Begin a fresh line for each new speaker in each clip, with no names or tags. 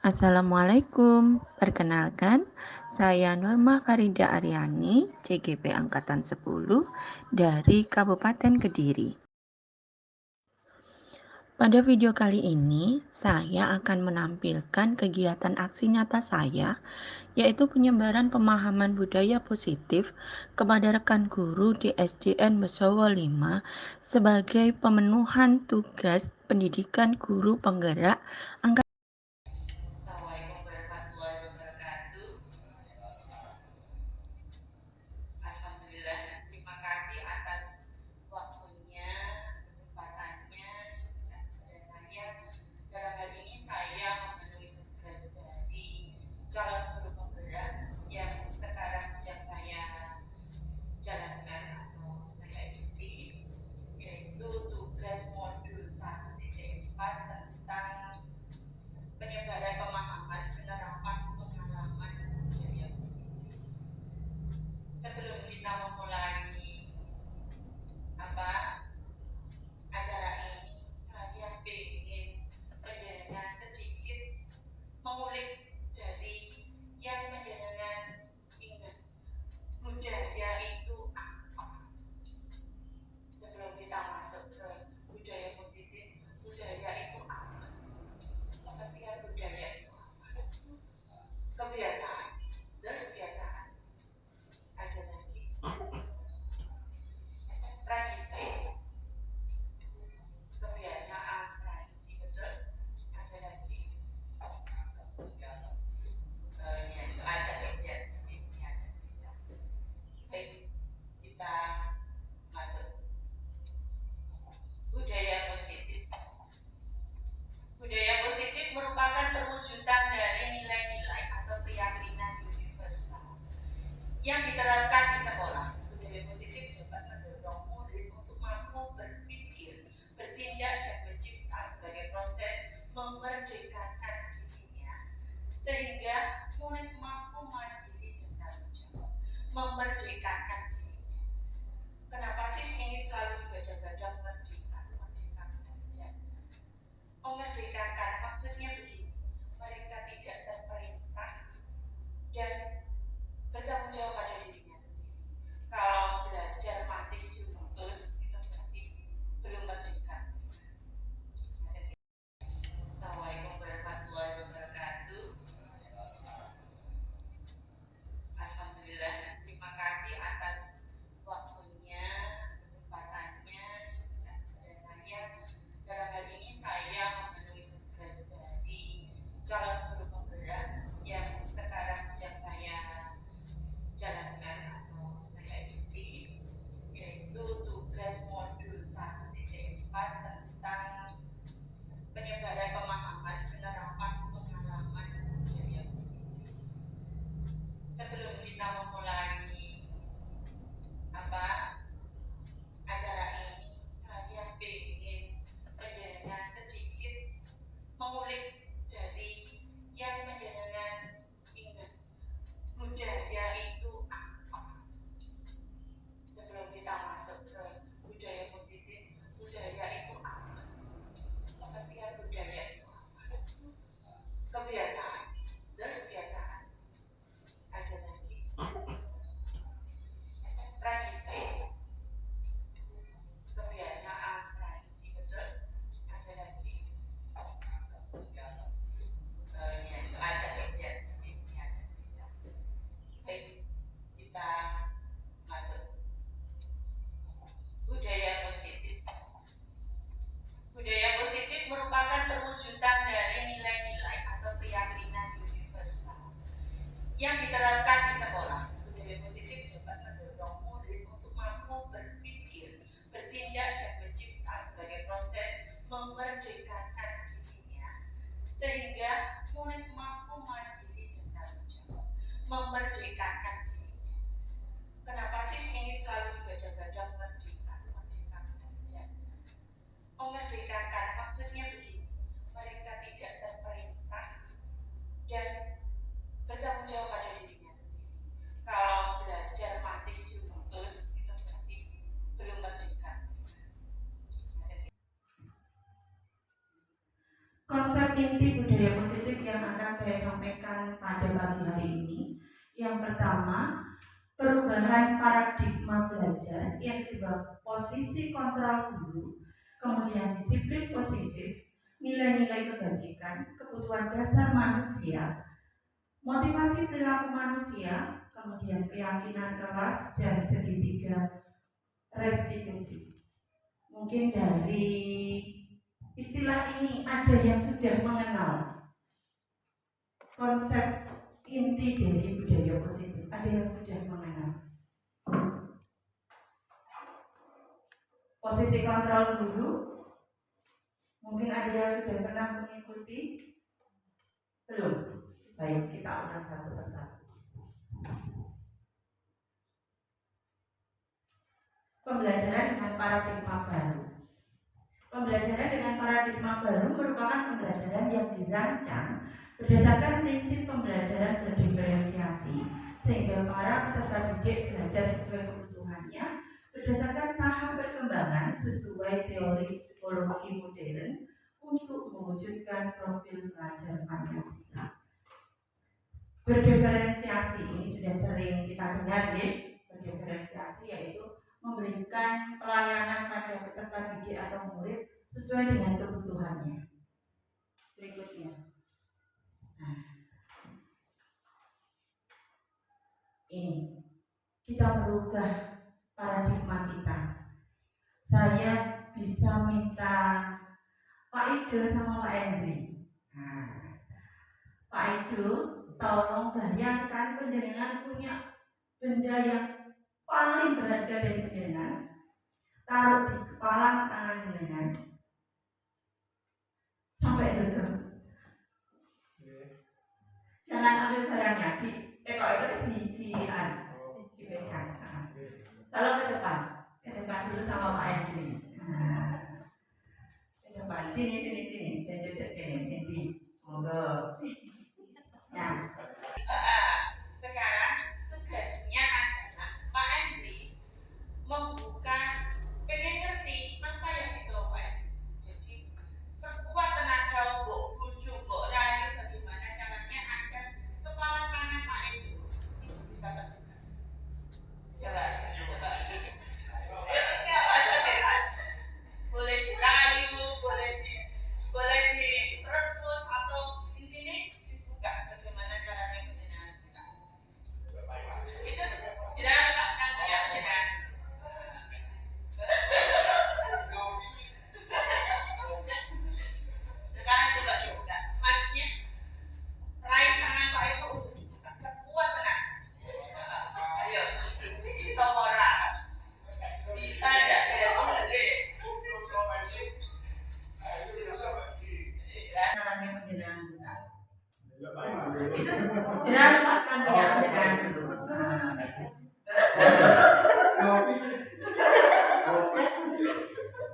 Assalamualaikum, perkenalkan saya Norma Farida Aryani, CGP Angkatan 10 dari Kabupaten Kediri. Pada video kali ini, saya akan menampilkan kegiatan aksi nyata saya, yaitu penyebaran pemahaman budaya positif kepada rekan guru di SDN Besowo 5 sebagai pemenuhan tugas pendidikan guru penggerak angkatan. Assalamualaikum warahmatullahi wabarakatuh. Alhamdulillah, terima kasih atas waktunya, kesempatannya diberikan kepada saya. Dalam hal ini saya memenuhi tugas dari calon guru penggerak yang sekarang sedang saya jalankan atau saya ikuti, yaitu tugas modul 1.4 tentang sampaikan pada pagi hari ini. Yang pertama, perubahan paradigma belajar, yang kedua posisi kontrol guru, kemudian disiplin positif, nilai-nilai kebajikan, kebutuhan dasar manusia, motivasi perilaku manusia, kemudian keyakinan kelas, dan segitiga restitusi. Mungkin dari istilah ini ada yang sudah mengenal konsep inti dari budaya positif, ada yang sudah mengenal. Posisi kontrol guru, mungkin ada yang sudah pernah mengikuti? Belum? Baik, kita ulas satu persatu. Pembelajaran dengan paradigma baru. Pembelajaran dengan paradigma baru merupakan pembelajaran yang dirancang berdasarkan prinsip pembelajaran berdiferensiasi, sehingga para peserta didik belajar sesuai kebutuhannya berdasarkan tahap perkembangan sesuai teori psikologi modern untuk mewujudkan profil pelajar Pancasila. Berdiferensiasi ini sudah sering kita dengar, ya. Berdiferensiasi yaitu memberikan pelayanan pada peserta didik atau murid sesuai dengan kebutuhannya. Berikutnya, ini kita merubah paradigma kita. Saya bisa minta Pak Ido sama Pak Hendri. Pak Ido, tolong bayangkan penjenengan punya benda yang paling berharga dari penjenengan, taruh di kepala tangan penjenengan sampai gegem. Jangan ambil barangnya, dipegang. Tolong ke depan dulu sama Pak Hendri. Ke depan, sini, dan duduk ini, monggo. Nah, sekarang tugasnya adalah Pak Hendri membuka, pengen ngerti apa yang dibawa Pak Hendri. Jadi sekuat tenaga mbok bujuk, mbok rayu bagaimana caranya agar kepala tangan Pak Hendri itu bisa terbuka. Coba. Boleh dirayu, boleh direbut atau intinya dibuka. Bagaimana caranya penjenengan buka? Itu tidak lepaskan punya penjenengan. Sekarang coba dibuka. Maksudnya raih tangan Pak itu untuk dibuka sekuat tenaga. Ayo, bisa ora? Bisa enggak? Caranya penjenengan buka. Tidak lepaskan punya penjenengan dulu.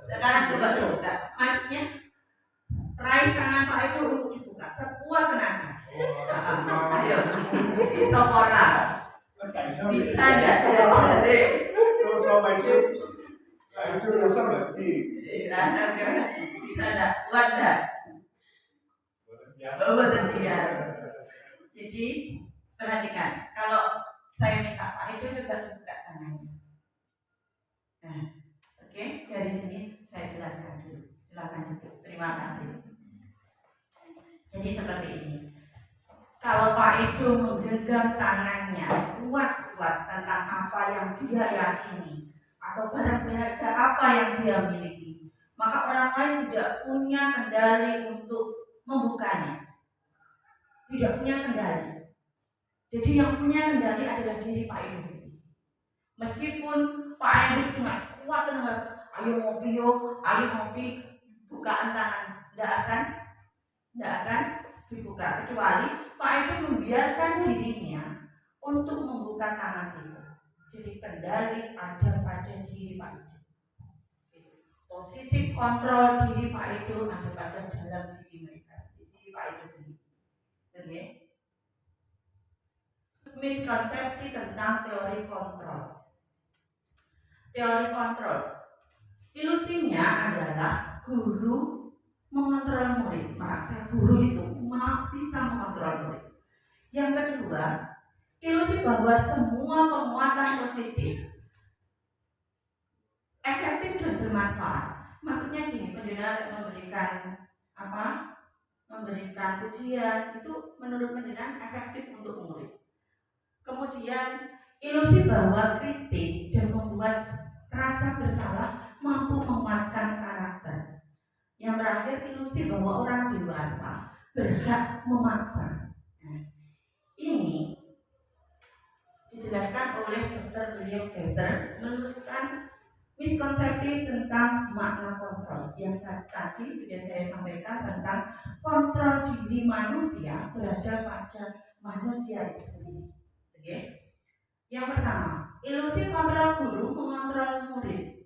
Sekarang coba dibuka. Maksudnya raih tangan Pak itu untuk dibuka sekuat tenaga. Ayo, bisa ora? Bisa enggak? Bisa enggak? Kuat enggak? Betul ya. Jadi perhatikan, kalau saya minta Pak itu coba dibuka tangannya. Nah, oke, dari sini saya jelaskan dulu. Silakan duduk. Terima kasih. Jadi seperti ini. Kalau Pak itu menggenggam tangannya kuat-kuat tentang apa yang dia yakini atau barang berharga apa yang dia miliki, maka orang lain tidak punya kendali untuk membukanya. Tidak punya kendali. Jadi yang punya kendali adalah diri Pak itu sendiri. Meskipun Pak Hendri cuma kuat dengan ayo ngopi, bukaan tangan, tidak akan dibuka, kecuali Pak itu membiarkan dirinya untuk membuka tangan itu. Jadi kendali ada pada diri Pak itu. Posisi kontrol diri Pak itu ada pada dalam diri mereka, diri Pak itu sendiri. Oke? Miskonsepsi tentang teori kontrol. Teori kontrol, ilusinya adalah guru mengontrol murid. Merasa guru itu bisa mengontrol murid. Yang kedua, ilusi bahwa semua penguatan positif efektif dan bermanfaat. Maksudnya gini, penjenengan memberikan apa? Memberikan ujian itu menurut penjenengan efektif untuk murid. Kemudian ilusi bahwa kritik dan membuat rasa bersalah mampu menguatkan karakter. Yang terakhir, ilusi bahwa orang dewasa berhak memaksa. Nah, ini dijelaskan oleh Dr. William Geiser menuliskan miskonsepsi tentang makna kontrol yang tadi sudah saya sampaikan tentang kontrol diri manusia berada pada manusia itu sendiri. Oke? Yang pertama, ilusi kontrol guru mengontrol murid.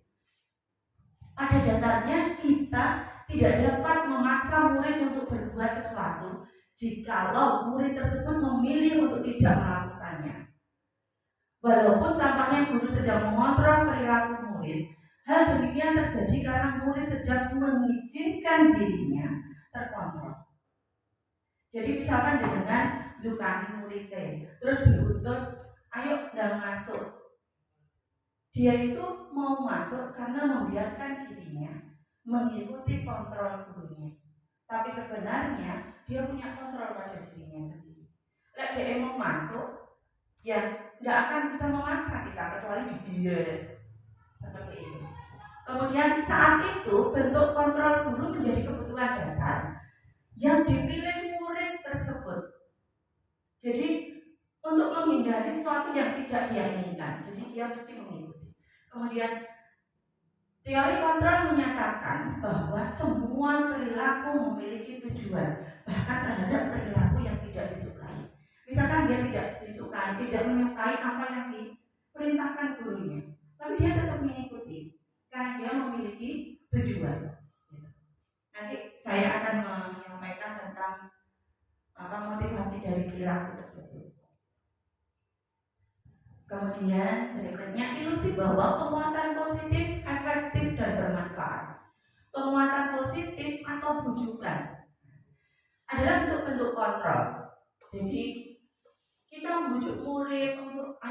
Pada dasarnya kita tidak dapat memaksa murid untuk berbuat sesuatu jikalau murid tersebut memilih untuk tidak melakukannya. Walaupun tampaknya guru sedang mengontrol perilaku murid, hal demikian terjadi karena murid sedang mengizinkan dirinya terkontrol. Jadi misalkan dengan dukani murid terus diutus, ayo dan masuk. Dia itu mau masuk karena membiarkan dirinya mengikuti kontrol gurunya. Tapi sebenarnya dia punya kontrol pada dirinya sendiri. Lek dia mau masuk, ya nggak akan bisa memaksa kita kecuali dibiarkan seperti itu. Kemudian saat itu bentuk kontrol guru menjadi kebutuhan dasar yang dipilih murid tersebut. Jadi untuk menghindari sesuatu yang tidak dia inginkan, jadi dia mesti mengikuti. Kemudian teori kontrol menyatakan bahwa semua perilaku memiliki tujuan, bahkan terhadap perilaku yang tidak disukai. Misalkan dia tidak disukai, tidak menyukai apa yang diperintahkan gurunya, tapi dia tetap mengikuti karena dia memiliki tujuan. Nanti saya akan menyampaikan tentang motivasi dari perilaku tersebut. Kemudian berikutnya ilusi bahwa penguatan positif efektif dan bermanfaat. Penguatan positif atau bujukan adalah bentuk-bentuk kontrol. Jadi kita membujuk murid untuk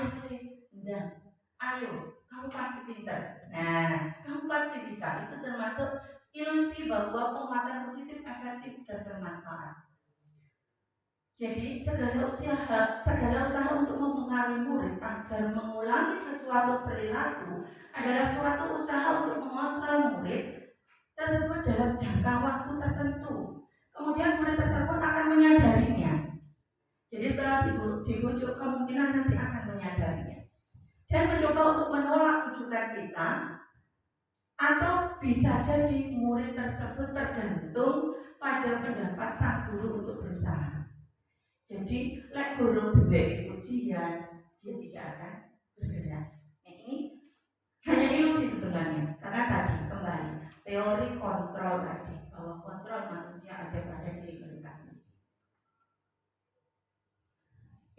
ayo, kamu pasti pintar. Nah, kamu pasti bisa. Itu termasuk ilusi bahwa penguatan positif efektif dan bermanfaat. Jadi segala usaha untuk mempengaruhi murid agar mengulangi sesuatu perilaku adalah suatu usaha untuk mengontrol murid tersebut dalam jangka waktu tertentu. Kemudian murid tersebut akan menyadarinya. Jadi setelah dibujuk kemungkinan nanti akan menyadarinya dan mencoba untuk menolak bujukan kita, atau bisa jadi murid tersebut tergantung pada pendapat sang guru untuk berusaha. Jadi, lek guru duwe ujian, dia tidak akan bergerak. Nah, ini hanya ilusi sebenarnya, karena tadi kembali teori kontrol tadi, bahwa kontrol manusia ada pada diri mereka sendiri.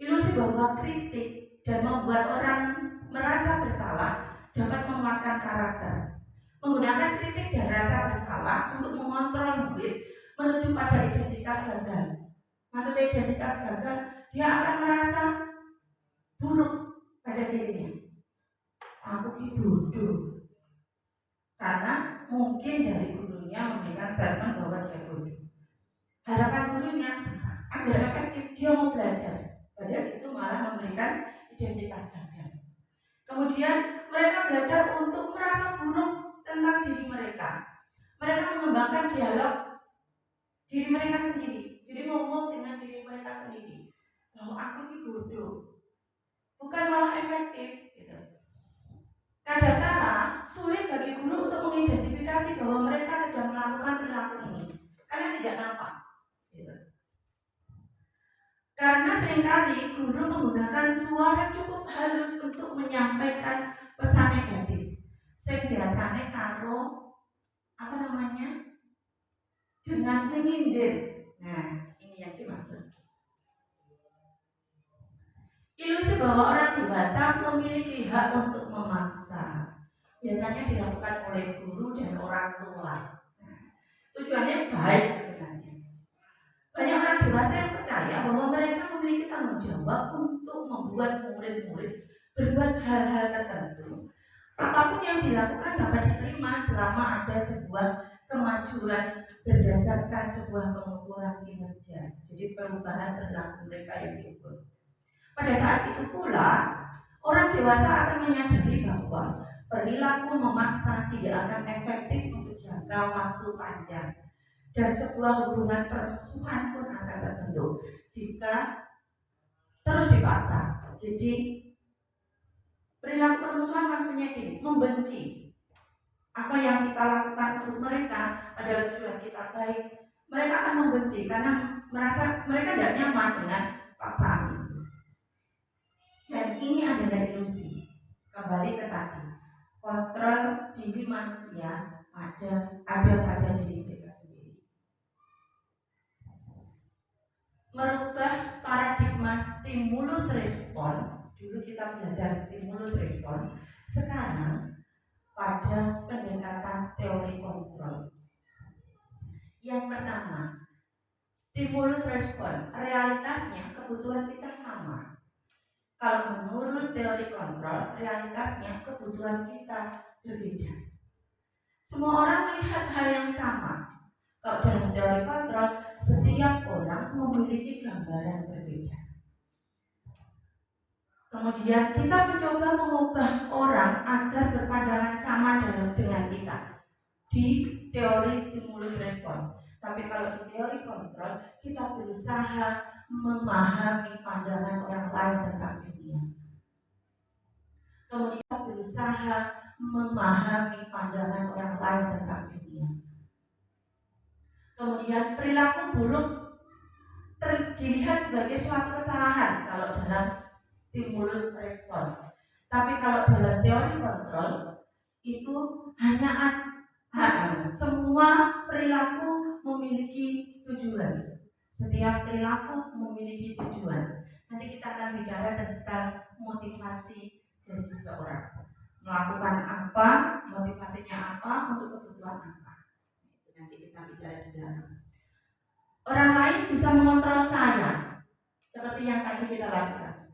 Ilusi bahwa kritik dan membuat orang merasa bersalah dapat menguatkan karakter. Menggunakan kritik dan rasa bersalah untuk mengontrol murid menuju pada identitas gagal. Maksudnya identitas gagal, dia akan merasa buruk pada dirinya. Aku ki bodoh. Karena mungkin dari gurunya memberikan statement bahwa dia bodoh. Harapan gurunya agar efektif dia mau belajar. Padahal itu malah memberikan identitas gagal. Kemudian mereka belajar untuk merasa buruk tentang diri mereka. Mereka mengembangkan dialog diri mereka sendiri. Jadi ngomong dengan diri mereka sendiri bahwa aku ini bodoh, bukan malah efektif gitu. Kadang-kala sulit bagi guru untuk mengidentifikasi bahwa mereka sedang melakukan perilaku ini karena tidak nampak gitu. Karena seringkali guru menggunakan suara cukup halus untuk menyampaikan pesan negatif. Biasanya karo dengan menyindir. Nah, ini yang dimaksud. Ilusi bahwa orang dewasa memiliki hak untuk memaksa biasanya dilakukan oleh guru dan orang tua. Nah, tujuannya baik sebenarnya. Banyak orang dewasa yang percaya bahwa mereka memiliki tanggung bertanggung jawab untuk membuat murid-murid berbuat hal-hal tertentu. Apapun yang dilakukan dapat diterima selama ada sebuah kemajuan berdasarkan sebuah pengukuran kinerja. Jadi perubahan perilaku mereka yang diukur. Pada saat itu pula, orang dewasa akan menyadari bahwa perilaku memaksa tidak akan efektif untuk jangka waktu panjang, dan sebuah hubungan permusuhan pun akan terbentuk jika terus dipaksa. Jadi perilaku permusuhan maksudnya ini, membenci. Apa yang kita lakukan untuk mereka adalah tujuan kita baik, mereka akan membenci karena merasa mereka tidak nyaman dengan paksaan itu. Dan ini adalah ilusi. Kembali ke tadi, kontrol diri manusia ada pada diri mereka sendiri. Merubah paradigma stimulus respon. Dulu kita belajar stimulus respon, sekarang pada pendekatan teori kontrol. Yang pertama, stimulus respon, realitasnya kebutuhan kita sama. Kalau menurut teori kontrol, realitasnya kebutuhan kita berbeda. Semua orang melihat hal yang sama. Kalau dalam teori kontrol, setiap orang memiliki gambaran berbeda. Kemudian kita mencoba mengubah orang agar berpandangan sama dengan kita di teori stimulus respon. Tapi kalau di teori kontrol, kita berusaha memahami pandangan orang lain tentang dunia. Kemudian kita berusaha memahami pandangan orang lain tentang dunia. Kemudian perilaku buruk dilihat sebagai suatu kesalahan kalau dalam stimulus respon. Tapi kalau dalam teori kontrol itu hanya semua perilaku memiliki tujuan. Setiap perilaku memiliki tujuan. Nanti kita akan bicara tentang motivasi dari seseorang. Melakukan apa, motivasinya apa, untuk kebutuhan apa. Nanti kita bicara di belakang. Orang lain bisa mengontrol saya, seperti yang tadi kita lakukan.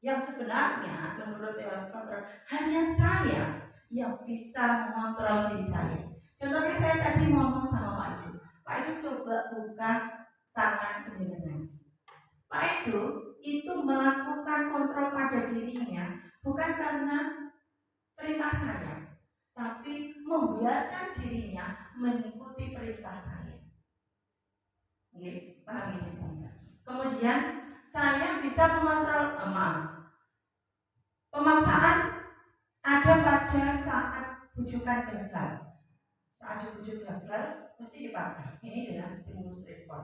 Yang sebenarnya menurut teori kontrol hanya saya yang bisa mengontrol diri saya. Contohnya saya tadi ngomong sama Pak Edu. Pak Edu coba buka tangan penjenengan. Pak Edu itu melakukan kontrol pada dirinya bukan karena perintah saya, tapi membiarkan dirinya mengikuti perintah saya. Paham ini semua. Kemudian saya bisa mengontrol pemaksaan ada pada saat bujukan gagal. Saat dibujuk gagal mesti dipaksa. Ini dengan stimulus respon.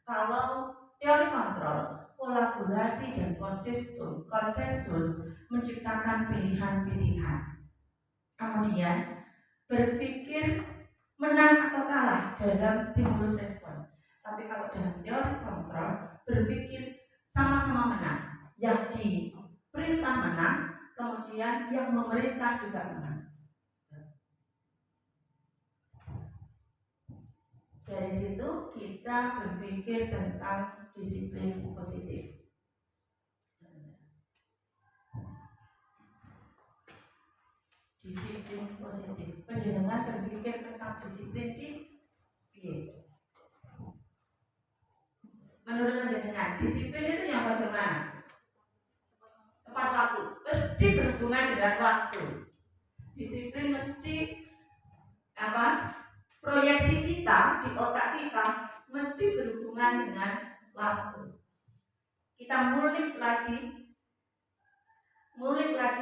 Kalau teori kontrol, kolaborasi dan konsensus menciptakan pilihan-pilihan. Kemudian berpikir menang atau kalah dalam stimulus respon. Tapi kalau dalam teori kontrol, berpikir sama-sama menang. Yang diperintah menang, kemudian yang memerintah juga menang. Dari situ kita berpikir tentang disiplin positif. Disiplin positif. Panjenengan berpikir tentang disiplin piye? Menurut panjenengan, disiplin itu yang bagaimana? Tepat waktu, mesti berhubungan dengan waktu. Disiplin mesti proyeksi kita di otak kita mesti berhubungan dengan waktu. Kita ngulik lagi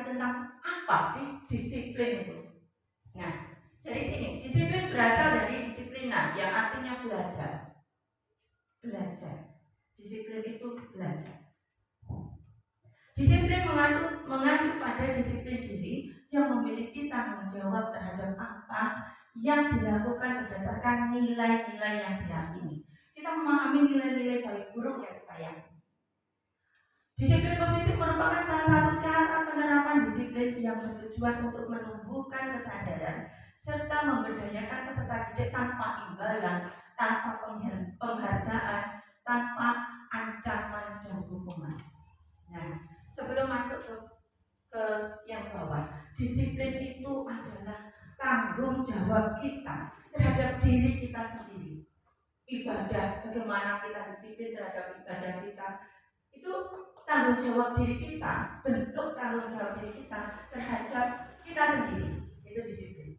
tentang apa sih disiplin itu. Nah, dari sini disiplin berasal dari disiplina yang artinya belajar. Disiplin itu belajar. Disiplin mengacu pada disiplin diri yang memiliki tanggung jawab terhadap apa yang dilakukan berdasarkan nilai-nilai yang diyakini. Kita memahami nilai-nilai baik buruk yang kita yakini. Disiplin positif merupakan salah satu cara penerapan disiplin yang bertujuan untuk menumbuhkan kesadaran serta memberdayakan peserta didik tanpa imbalan, tanpa penghargaan, tanpa ancaman dan hukuman. jawab kita terhadap diri kita sendiri. Ibadah, bagaimana kita disiplin terhadap ibadah kita, itu tanggung jawab diri kita, bentuk tanggung jawab diri kita terhadap kita sendiri, itu disiplin.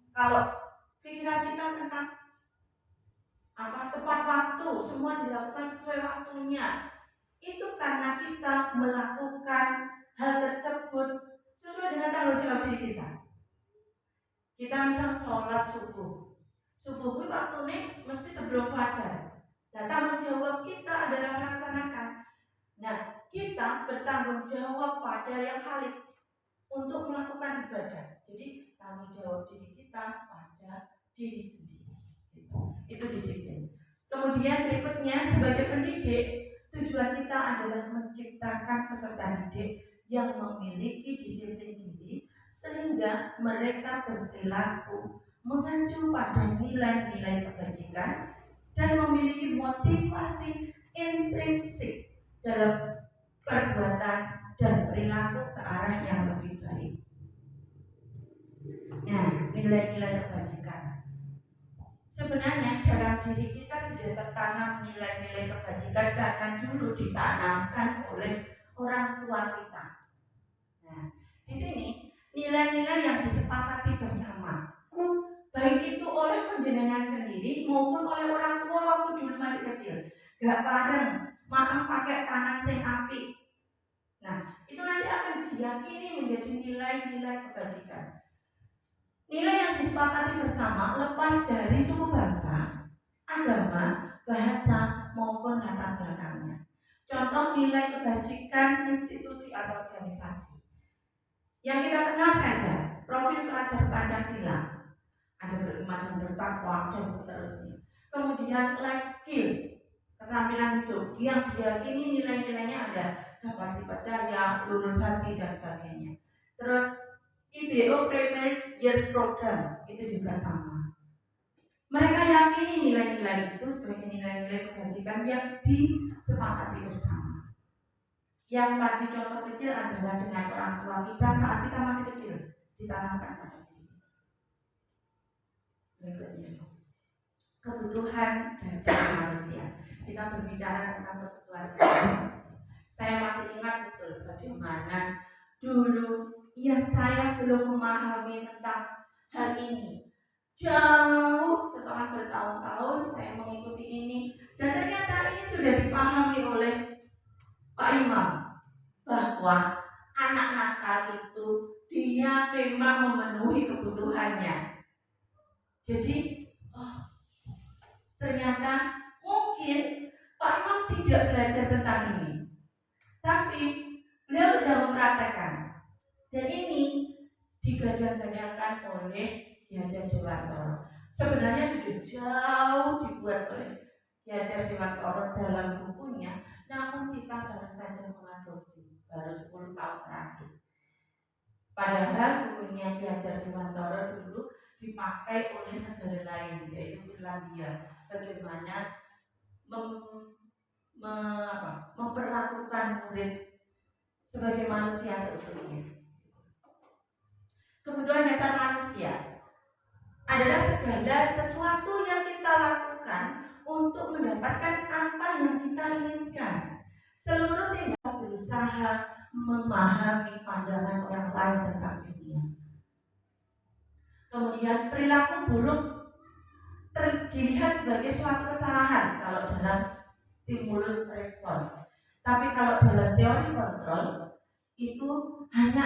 Kalau pikiran kita tentang tepat waktu, semua dilakukan sesuai waktunya, itu karena kita melakukan hal tersebut sesuai dengan tanggung jawab diri kita. Kita misal sholat subuh itu waktunya mesti sebelum fajar. Nah, tanggung jawab kita adalah melaksanakan. Nah, kita bertanggung jawab pada yang halik untuk melakukan ibadah. Jadi tanggung jawab diri kita pada diri sendiri. Itu disiplin. Kemudian berikutnya, sebagai pendidik, tujuan kita adalah menciptakan peserta didik yang memiliki disiplin diri sehingga mereka berperilaku mengacu pada nilai-nilai kebajikan dan memiliki motivasi intrinsik dalam perbuatan dan perilaku ke arah yang lebih baik. Nah, nilai-nilai kebajikan. Sebenarnya dalam diri kita sudah tertanam nilai-nilai kebajikan karena dulu ditanamkan oleh orang tua kita. Nah, di sini nilai-nilai yang disepakati bersama, baik itu oleh penjenengan sendiri maupun oleh orang tua waktu dulu masih kecil. Gak bareng, makan pakai tangan sing api. Nah, itu nanti akan diyakini menjadi nilai-nilai kebajikan. Nilai yang disepakati bersama lepas dari suku bangsa, agama, bahasa maupun latar belakangnya. Contoh nilai kebajikan institusi atau organisasi yang kita kenal saja, profil pelajar Pancasila, ada beriman dan bertakwa dan seterusnya. Kemudian life skill, keterampilan hidup yang diyakini nilai-nilainya ada dapat dipercaya, lurus hati dan sebagainya. Terus IBO Primary Years Program itu juga sama. Mereka yakini nilai-nilai itu sebagai nilai-nilai kebajikan yang disepakati bersama. Yang tadi contoh kecil adalah dengan orang tua kita saat kita masih kecil, ditanamkan pada diri. Berikutnya, kebutuhan dasar manusia. Kita berbicara tentang kebutuhan dasar manusia. Saya masih ingat betul bagaimana dulu yang saya belum memahami tentang hal ini. Jauh setelah bertahun-tahun saya mengikuti ini, dan ternyata ini sudah dipahami oleh Pak Imam, bahwa anak nakal itu dia memang memenuhi kebutuhannya. Jadi ternyata mungkin Pak Imam tidak belajar tentang ini, tapi beliau sudah mempraktekkan, dan ini digadang-gadangkan oleh Ki Hajar Dewantara. Sebenarnya sudah jauh dibuat oleh Ki Hajar Dewantara dalam bukunya, namun kita baru saja mengadopsi baru 10 tahun terakhir. Padahal bukunya Ki Hajar Dewantara dulu dipakai oleh negara lain, yaitu Finlandia, bagaimana memperlakukan murid sebagai manusia seutuhnya. Kebutuhan dasar manusia adalah segala sesuatu yang kita lakukan untuk mendapatkan apa yang kita inginkan. Seluruh tindakan berusaha memahami pandangan orang lain tentang dunia. Kemudian perilaku buruk dilihat sebagai suatu kesalahan kalau dalam stimulus respon. Tapi kalau dalam teori kontrol itu hanya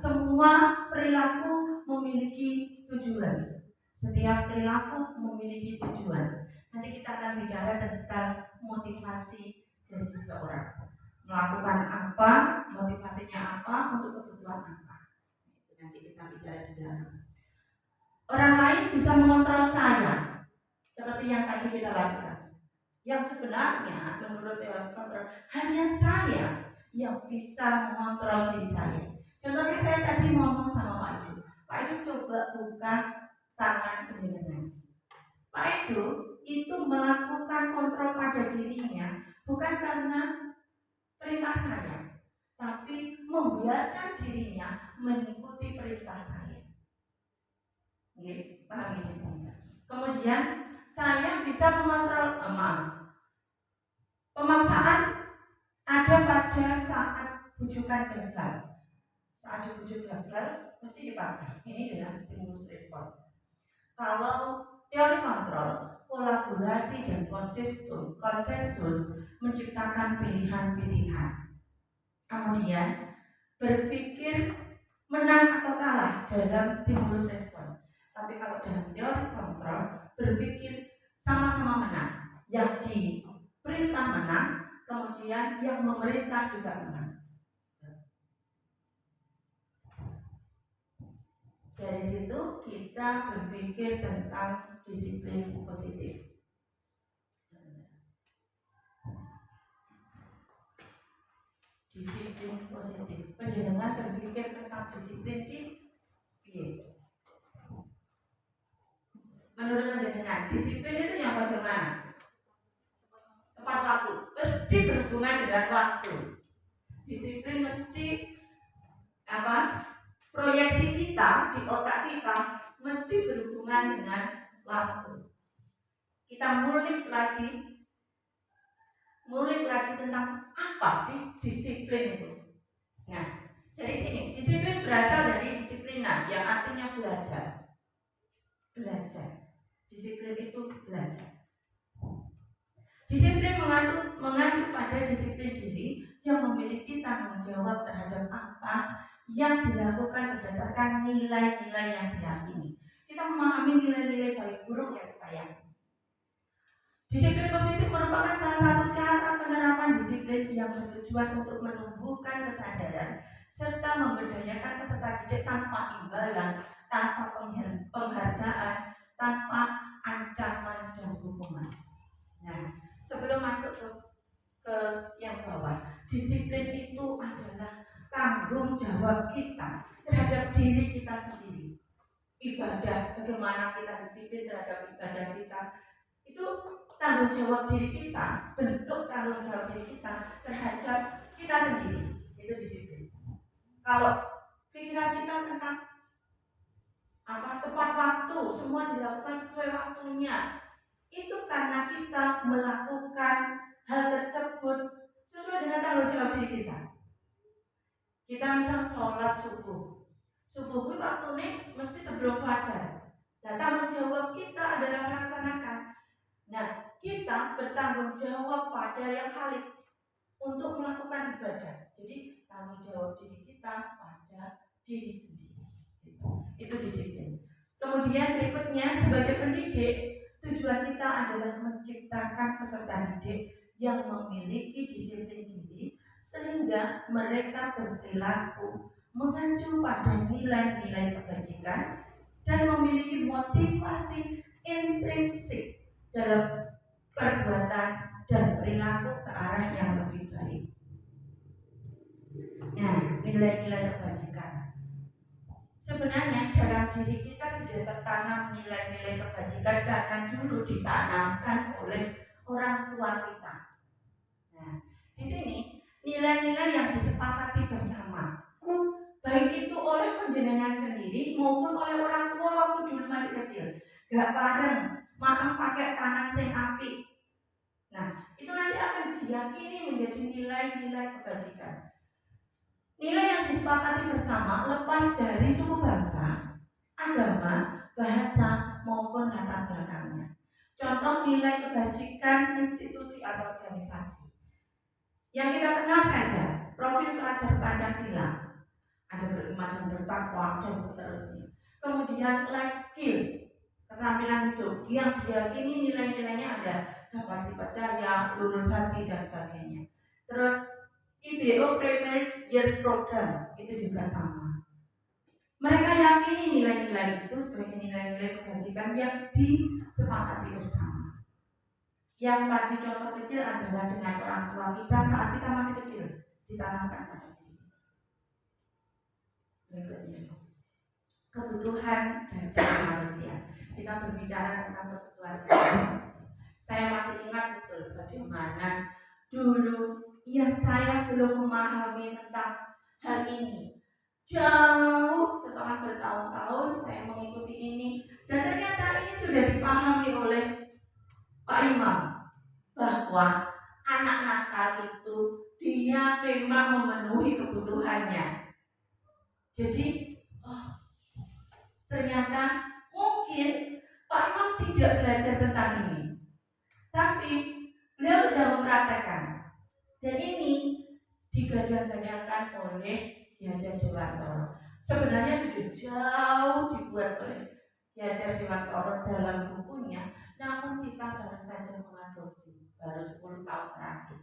semua perilaku memiliki tujuan. Setiap perilaku memiliki tujuan. Nanti kita akan bicara tentang motivasi dari seseorang. Melakukan apa, motivasinya apa, untuk kebutuhan apa. Nanti kita bicara di dalam. Orang lain bisa mengontrol saya, seperti yang tadi kita lakukan. Yang sebenarnya menurut teori kontrol hanya saya yang bisa mengontrol diri saya. Contohnya saya tadi ngomong sama Pak Edu. Pak Edu coba buka tangan penjenengan. Pak Edu itu melakukan kontrol pada dirinya bukan karena perintah saya, tapi membiarkan dirinya mengikuti perintah saya. Pahami di sini. Kemudian saya bisa mengontrol pemaksaan ada pada saat bujukan gagal. Saat dibujuk gagal mesti dipaksa. Ini dengan stimulus respon. Kalau teori kontrol, kolaborasi dan konsensus menciptakan pilihan-pilihan. Kemudian berpikir menang atau kalah dalam stimulus respon. Tapi kalau dalam teori kontrol, berpikir sama-sama menang. Yang diperintah menang, kemudian yang memerintah juga menang. Dari situ kita berpikir tentang disiplin positif. Disiplin positif. Panjenengan berpikir tentang disiplin ki menurut panjenengan, disiplin itu yang bagaimana? Tepat waktu. Mesti berhubungan dengan waktu. Disiplin mesti apa? Proyeksi kita di otak kita mesti berhubungan dengan waktu. Kita ngulik lagi tentang apa sih disiplin itu. Nah, dari sini disiplin berasal dari disiplinan yang artinya belajar. Disiplin itu belajar. Disiplin mengacu pada disiplin diri yang memiliki tanggung jawab terhadap apa yang dilakukan berdasarkan nilai-nilai yang diyakini. Kita memahami nilai-nilai baik buruk yang kita yakini. Disiplin positif merupakan salah satu cara penerapan disiplin yang bertujuan untuk menumbuhkan kesadaran serta memberdayakan peserta didik tanpa imbalan, tanpa penghargaan, tanpa ancaman dan hukuman. Nah, sebelum masuk ke yang bawah, disiplin itu adalah tanggung jawab kita terhadap diri kita sendiri. Ibadah, bagaimana kita disiplin terhadap ibadah kita, itu tanggung jawab diri kita, bentuk tanggung jawab diri kita terhadap kita sendiri. Itu disiplin. Kalau pikiran kita tentang tepat waktu, semua dilakukan sesuai waktunya, itu karena kita melakukan hal tersebut sesuai dengan tanggung jawab diri kita. Kita misal sholat subuh itu waktunya mesti sebelum fajar. Nah, tanggung jawab kita adalah melaksanakan. Nah, kita bertanggung jawab pada yang halik untuk melakukan ibadah. Jadi tanggung jawab diri kita pada diri sendiri. Itu disiplin. Kemudian berikutnya, sebagai pendidik, tujuan kita adalah menciptakan peserta didik yang memiliki disiplin diri sehingga mereka berperilaku mengacu pada nilai-nilai kebajikan dan memiliki motivasi intrinsik dalam perbuatan dan perilaku ke arah yang lebih baik. Nah, nilai-nilai kebajikan. Sebenarnya dalam diri kita sudah tertanam nilai-nilai kebajikan karena dulu ditanamkan oleh orang tua kita. Nah, di sini nilai-nilai yang disepakati bersama, baik itu oleh panjenengan sendiri maupun oleh orang tua waktu dulu masih kecil. Gak bareng, makan pakai tangan sing api. Nah, itu nanti akan diyakini menjadi nilai-nilai kebajikan. Nilai yang disepakati bersama lepas dari suku bangsa, agama, bahasa maupun latar belakangnya. Contoh nilai kebajikan institusi atau organisasi yang kita kenal saja, profil pelajar Pancasila, ada beriman dan bertakwa dan seterusnya. Kemudian life skill, keterampilan hidup yang diyakini nilai-nilainya ada dapat dipercaya, lurus hati dan sebagainya. Terus IBO Prepares Years Program itu juga sama. Mereka yakini nilai-nilai itu sebagai nilai-nilai kebajikan yang disepakati bersama. Yang tadi contoh kecil adalah dengan orang tua kita saat kita masih kecil ditanamkan pada diri. Berikutnya, kebutuhan dasar manusia. Kita berbicara tentang kebutuhan dasar manusia. Saya masih ingat betul bagaimana dulu yang saya belum memahami tentang hal ini. Jauh setelah bertahun-tahun saya mengikuti ini, dan ternyata ini sudah dipahami oleh Pak Imam bahwa anak nakal itu dia memang memenuhi kebutuhannya. Jadi ternyata mungkin Pak Imam tidak belajar tentang ini, tapi beliau sudah mempraktekkan, dan ini digadang-gadangkan oleh Ki Hajar Dewantara. Sebenarnya sudah jauh dibuat oleh Ki Hajar Dewantara dalam bukunya, namun kita baru saja mengadopsi baru 10 tahun terakhir.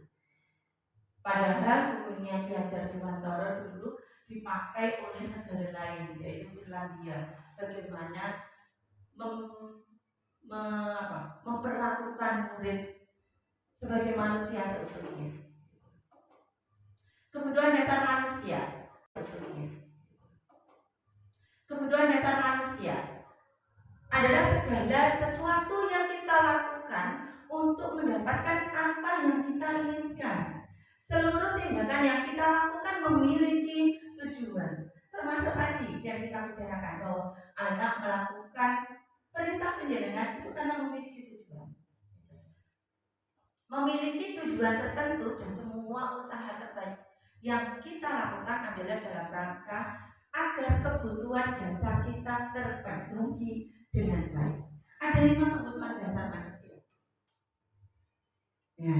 Padahal bukunya Ki Hajar Dewantara dulu dipakai oleh negara lain, yaitu Finlandia. Bagaimana memperlakukan murid sebagai manusia seutuhnya. Kebutuhan dasar manusia. Kebutuhan dasar manusia adalah segala sesuatu yang kita lakukan untuk mendapatkan apa yang kita inginkan. Seluruh tindakan yang kita lakukan memiliki tujuan. Termasuk tadi yang kita bicarakan bahwa anak melakukan perintah penjenengan itu karena memiliki tujuan. Memiliki tujuan tertentu, dan semua usaha terbaik yang kita lakukan adalah dalam rangka agar kebutuhan dasar kita terpenuhi dengan baik. Ada 5 kebutuhan dasar manusia. Ya.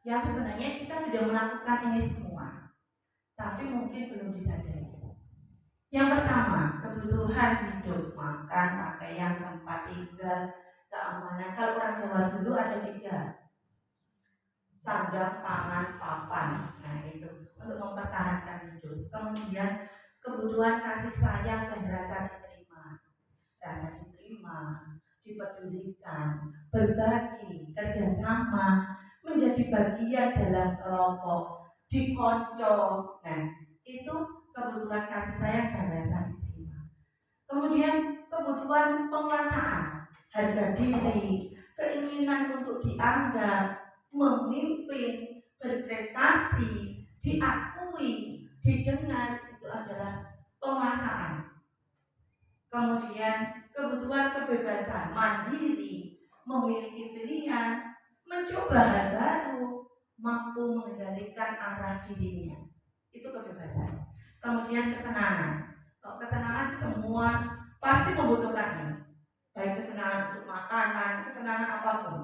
Yang sebenarnya kita sudah melakukan ini semua, tapi mungkin belum disadari. Yang pertama, kebutuhan hidup, makan, pakaian, tempat tinggal, keamanan. Kalau orang Jawa dulu ada 3, sandang, pangan, papan. Nah itu untuk mempertahankan hidup. Kemudian kebutuhan kasih sayang dan rasa diterima, dipedulikan, berbagi, kerjasama, menjadi bagian dalam kelompok, dikonco. Nah itu kebutuhan kasih sayang dan rasa diterima. Kemudian kebutuhan penguasaan, harga diri, keinginan untuk dianggap, memimpin, berprestasi, diakui, didengar, itu adalah penguasaan. Kemudian kebutuhan kebebasan, mandiri, memiliki pilihan, mencoba hal baru, mampu mengendalikan arah dirinya, itu kebebasan. Kemudian kesenangan. Kesenangan semua pasti membutuhkan ini, baik kesenangan untuk makanan, kesenangan apapun.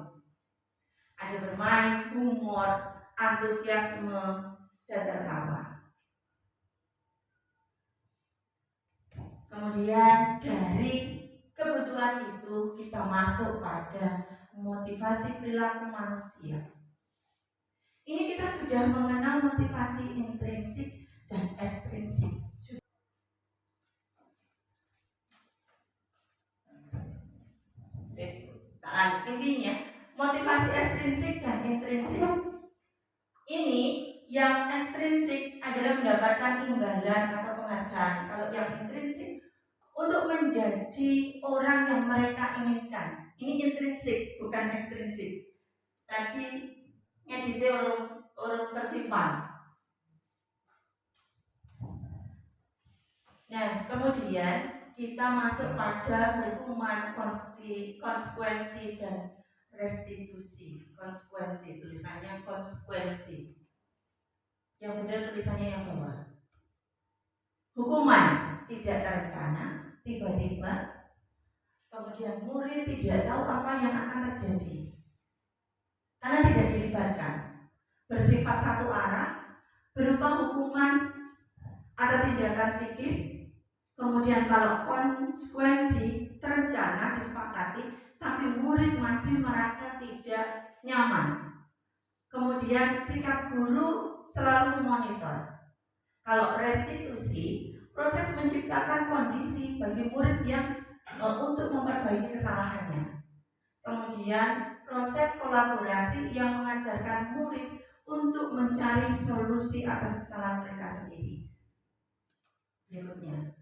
Ada bermain, humor, antusiasme, dan tertawa. Kemudian dari kebutuhan itu kita masuk pada motivasi perilaku manusia. Ini kita sudah mengenal motivasi intrinsik dan ekstrinsik. Intinya motivasi ekstrinsik dan intrinsik. Ini yang ekstrinsik adalah mendapatkan imbalan atau penghargaan. Kalau yang intrinsik untuk menjadi orang yang mereka inginkan. Ini intrinsik, bukan ekstrinsik. Tadi ngedite orang tersimpan. Nah, kemudian kita masuk pada hukuman, konsekuensi, dan restitusi. Konsekuensi, tulisannya konsekuensi. Yang benar tulisannya yang bawah. Hukuman tidak terencana, tiba-tiba. Kemudian murid tidak tahu apa yang akan terjadi karena tidak dilibatkan. Bersifat satu arah, berupa hukuman atau tindakan psikis. Kemudian kalau konsekuensi terencana, disepakati, tapi murid masih merasa tidak nyaman. Kemudian sikap guru selalu memonitor. Kalau restitusi, proses menciptakan kondisi bagi murid yang untuk memperbaiki kesalahannya. Kemudian proses kolaborasi yang mengajarkan murid untuk mencari solusi atas kesalahan mereka sendiri. Berikutnya,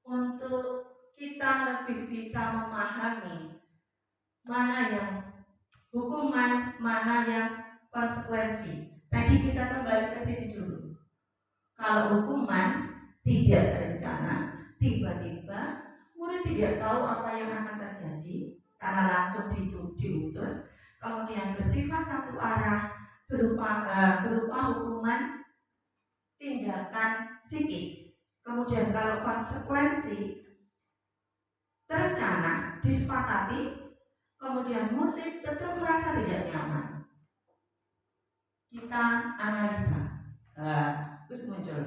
untuk kita lebih bisa memahami mana yang hukuman, mana yang konsekuensi. Tadi kita kembali ke sini dulu. Kalau hukuman tidak terencana, tiba-tiba murid tidak tahu apa yang akan terjadi karena langsung diutus, kemudian bersifat satu arah berupa hukuman tindakan psikis. Kemudian kalau konsekuensi terencana disepakati, kemudian murid tetap merasa tidak nyaman. Kita analisa. Terus muncul.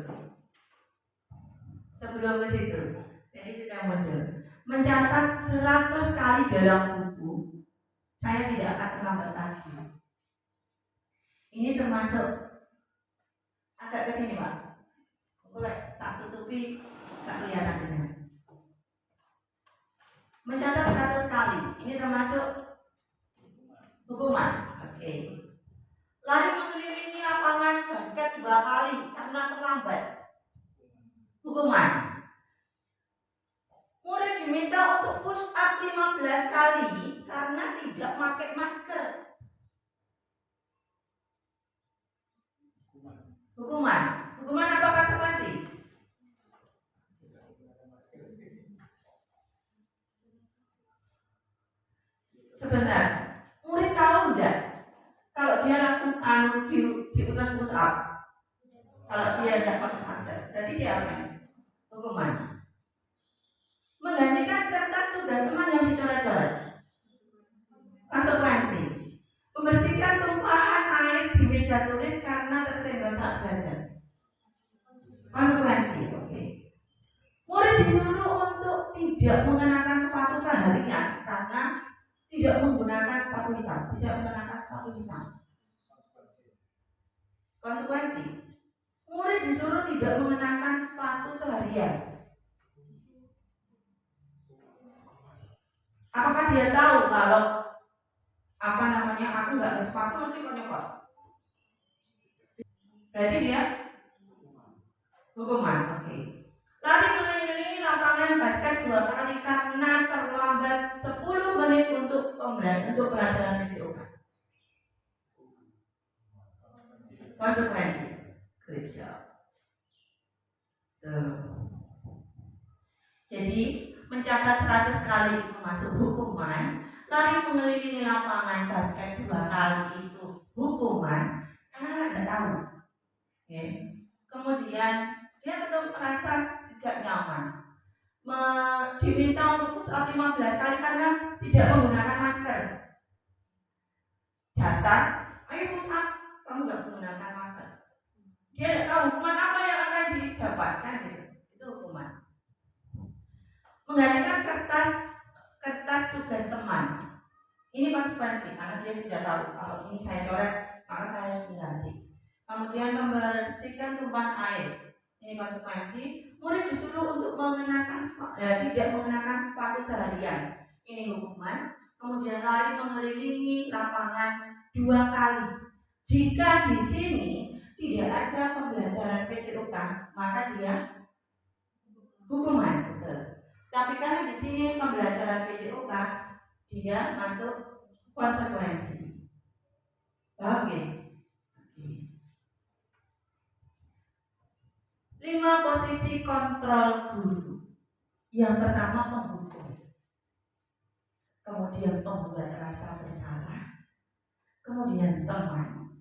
Sebelum ke situ, jadi sudah muncul. Mencatat 100 kali dalam buku, saya tidak akan terlambat lagi. Ini termasuk agak ke sini, Pak. Boleh tak tutupi, tak kelihatan ini. Mencatat 100 kali, ini termasuk hukuman. Oke. Lari mengelilingi lapangan basket 2 kali karena terlambat. Hukuman. Murid diminta untuk push up 15 kali karena tidak pakai masker. Hukuman. Hukuman apa konsekuensi? Sebentar. Murid tahu enggak? Kalau dia langsung diutus push up, kalau dia tidak pakai masker, berarti dia apa? Hukuman. Menggantikan kertas tugas teman yang dicoret-coret. Konsekuensi. Membersihkan tumpahan air di meja tulis karena tersenggol saat belajar. Konsekuensi. Oke. Murid disuruh untuk tidak mengenakan sepatu seharian karena tidak menggunakan sepatu hitam. Tidak mengenakan sepatu hitam. Konsekuensi. Murid disuruh tidak mengenakan sepatu seharian. Apakah dia tahu kalau aku nggak ada sepatu mesti kau nyopot? Berarti dia hukuman. Oke. Lari mengelilingi lapangan basket 2 kali karena terlambat 10 menit untuk pelajaran PJOK. Konsekuensi. Good job. Jadi mencatat 100 kali itu masuk hukuman. Lari mengelilingi lapangan basket 2 kali itu hukuman. Karena nggak tahu. Okay. Kemudian dia tetap merasa tidak nyaman. Diminta untuk push up 15 kali karena tidak menggunakan masker. Datang, ayo push up, kamu nggak menggunakan masker. Dia tidak tahu hukuman apa yang akan didapatkan gitu. Itu hukuman. Menggantikan kertas tugas teman. Ini konsekuensi karena dia sudah tahu kalau ini saya coret maka saya harus mengganti. Kemudian membersihkan tumpahan air. Ini konsekuensi. Murid disuruh untuk tidak mengenakan sepatu seharian. Ini hukuman. Kemudian lari mengelilingi lapangan 2 kali. Jika di sini tidak ada pembelajaran PJOK, maka dia hukuman. Betul. Tapi karena di sini pembelajaran PJOK, dia masuk konsekuensi. Oke. 5 posisi kontrol guru. Yang pertama penghukum, kemudian pembuat rasa bersalah, kemudian teman,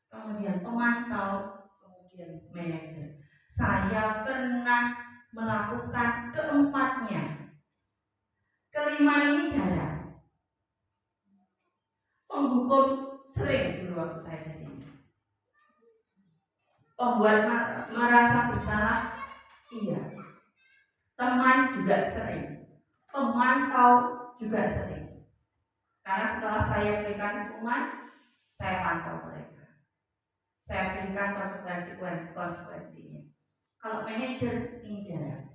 kemudian pemantau, kemudian manajer. Saya pernah melakukan keempatnya. Kelima ini jarang. Penghukum sering dulu waktu saya di sini. Pembuat merasa bersalah, iya. Teman juga sering. Pemantau juga sering. Karena setelah saya berikan hukuman, saya pantau mereka. Saya berikan konsekuensinya. Kalau manajer ini jarang.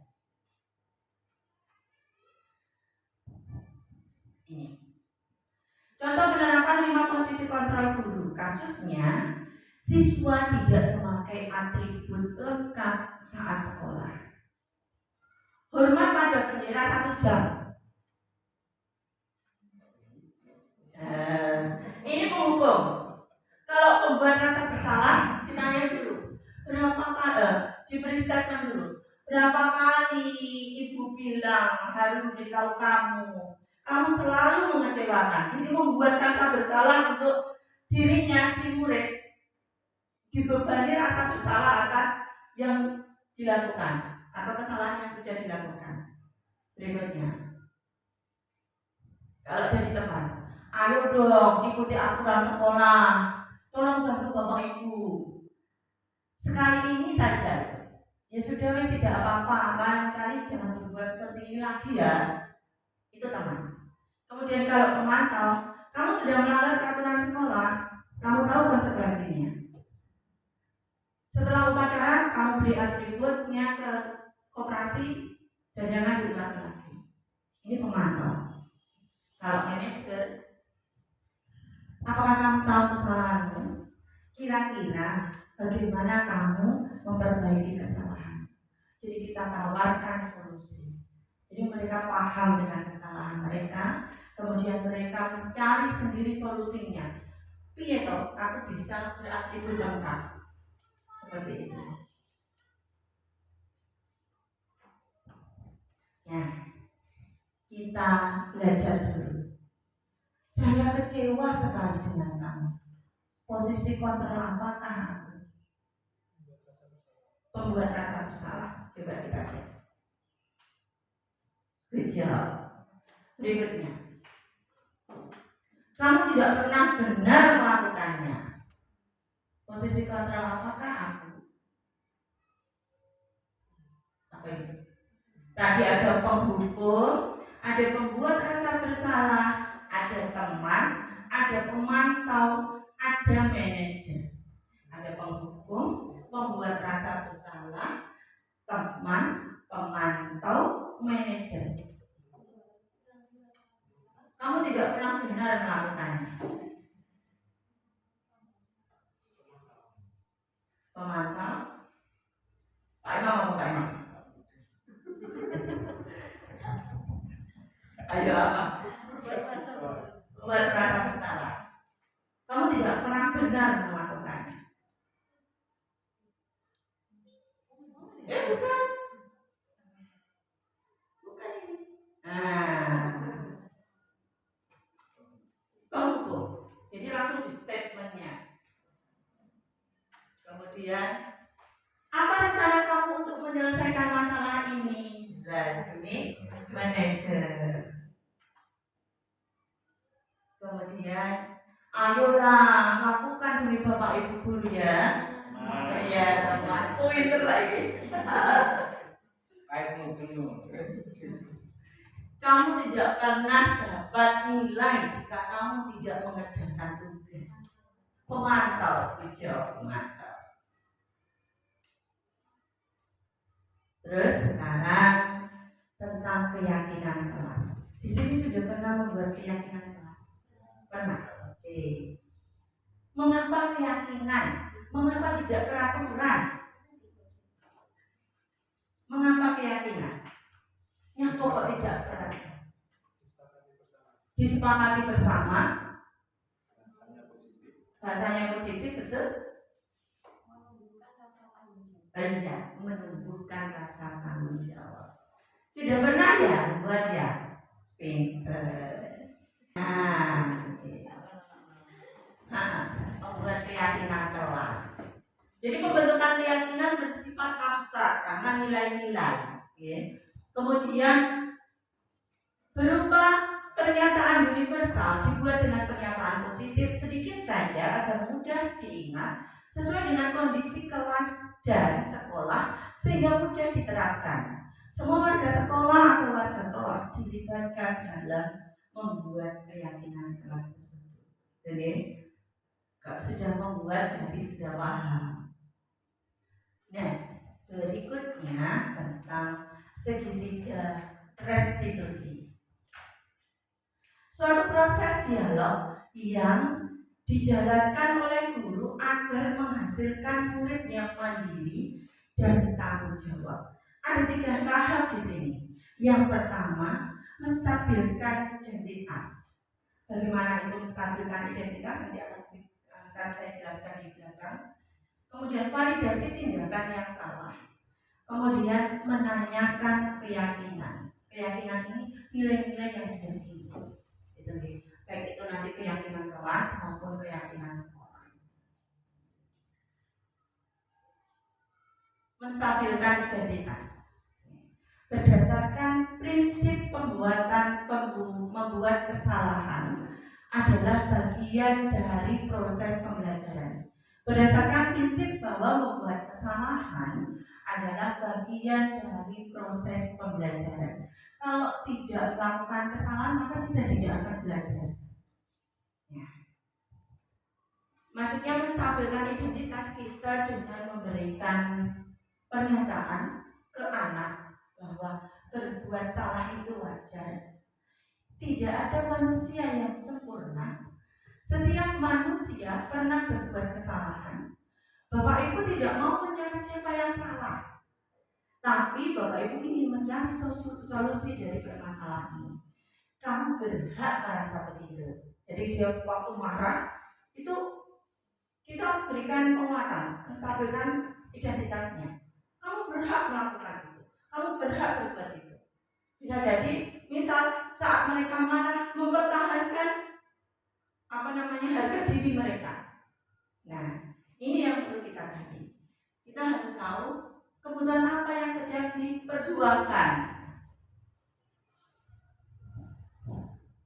Ini. Contoh penerapan 5 posisi kontrol guru. Kasusnya, siswa tidak memakai atribut lengkap saat sekolah. Hormat pada bendera 1 jam. Ini penghukum. Kalau pembuat rasa bersalah, ditanya dulu, berapa kali ibu bilang harus memberitahu kamu. Kamu selalu mengecewakan. Ini membuat rasa bersalah untuk dirinya si murid, dibebani rasa bersalah atas yang dilakukan atau kesalahan yang sudah dilakukan. Berikutnya, kalau jadi teman, ayo dong ikuti aturan sekolah, tolong bantu bapak ibu. Sekali ini saja, ya sudah wes, tidak apa-apa, lain-kali jangan berbuat seperti ini lagi ya. Itu teman. Kemudian kalau pemantau, kamu sudah melanggar peraturan sekolah, kamu tahu konsekuensinya. Setelah upacara, kamu beli atributnya ke koperasi dan jangan diulangi lagi. Ini pemantau. Kalau manajer, apakah kamu tahu kesalahanmu? Kira-kira bagaimana kamu memperbaiki kesalahan? Jadi kita tawarkan solusi. Jadi mereka paham dengan kesalahan mereka, kemudian mereka mencari sendiri solusinya. Piye toh, aku bisa beratribut lengkap. Seperti itu. Ya, kita belajar dulu. Saya kecewa sekali dengan kamu. Posisi kontrol apakah aku? Pembuat rasa bersalah. Coba kita cek. Kejawab. Berikutnya, kamu tidak pernah benar melakukannya. Posisi kontrol apakah aku? Apa ini? Tadi ada penghukum, ada pembuat rasa bersalah, ada teman, ada pemantau, ada manajer. Ada penghukum, pembuat rasa bersalah, teman, pemantau, manajer. Kamu tidak pernah benar melakukannya. Pemantau, Pak Imam apa Pak Imam? Ayo apa? Buat rasa bersalah. Kamu tidak pernah benar melakukannya. Bukan. Bukan ini. Penghukum. Jadi langsung di statementnya. Kemudian, apa rencana kamu untuk menyelesaikan masalah ini? Ini manajer. Kemudian, ayolah lakukan demi bapak ibu guru ya. Ya teman, pinter lagi. Kamu tidak pernah dapat nilai jika kamu tidak mengerjakan tugas. Pemantau, pemantau. Terus sekarang tentang keyakinan kelas. Di sini sudah pernah membuat keyakinan kelas? Pernah. Oke. Mengapa keyakinan? Mengapa tidak peraturan? Mengapa keyakinan? Yang pokok tidak peraturan. Disepakati bersama. Bahasanya positif, betul? Iya, menumbuhkan rasa tanggung jawab. Sudah pernah ya buat ya? Pinter. Membuat keyakinan kelas. Jadi pembentukan keyakinan bersifat abstrak karena nilai-nilai. Kemudian berupa pernyataan universal dibuat dengan pernyataan positif sedikit saja agar mudah diingat sesuai dengan kondisi kelas dan sekolah sehingga mudah diterapkan. Semua warga sekolah atau warga kelas dilibatkan dalam membuat keyakinan kelas tersebut. Jadi kalau sudah membuat berarti sudah paham. Nah, berikutnya tentang segitiga restitusi. Suatu proses dialog yang dijalankan oleh guru agar menghasilkan murid yang mandiri dan tanggung jawab. Ada 3 tahap di sini. Yang pertama, menstabilkan identitas. Bagaimana itu menstabilkan identitas nanti akan saya jelaskan di belakang. Kemudian validasi tindakan yang salah. Kemudian menanyakan keyakinan. Keyakinan ini nilai-nilai yang diyakini. Itu nih. Baik itu nanti keyakinan kelas maupun keyakinan sekolah. Menstabilkan identitas. Berdasarkan prinsip membuat kesalahan adalah bagian dari proses pembelajaran. Berdasarkan prinsip bahwa membuat kesalahan adalah bagian dari proses pembelajaran. Kalau tidak melakukan kesalahan maka kita tidak akan belajar. Ya. Maksudnya menstabilkan identitas kita dengan memberikan pernyataan ke anak bahwa berbuat salah itu wajar. Tidak ada manusia yang sempurna. Setiap manusia pernah berbuat kesalahan. Bapak Ibu tidak mau mencari siapa yang salah, tapi Bapak Ibu ingin mencari solusi dari permasalahan ini. Kamu berhak merasa begitu. Jadi dia waktu marah itu kita berikan penguatan, menstabilkan identitasnya. Kamu berhak melakukan itu. Kamu berhak berbuat itu. Bisa jadi, misal saat mereka marah mempertahankan harga diri mereka. Nah, ini yang perlu kita gali. Kita harus tahu kebutuhan apa yang sedang diperjuangkan.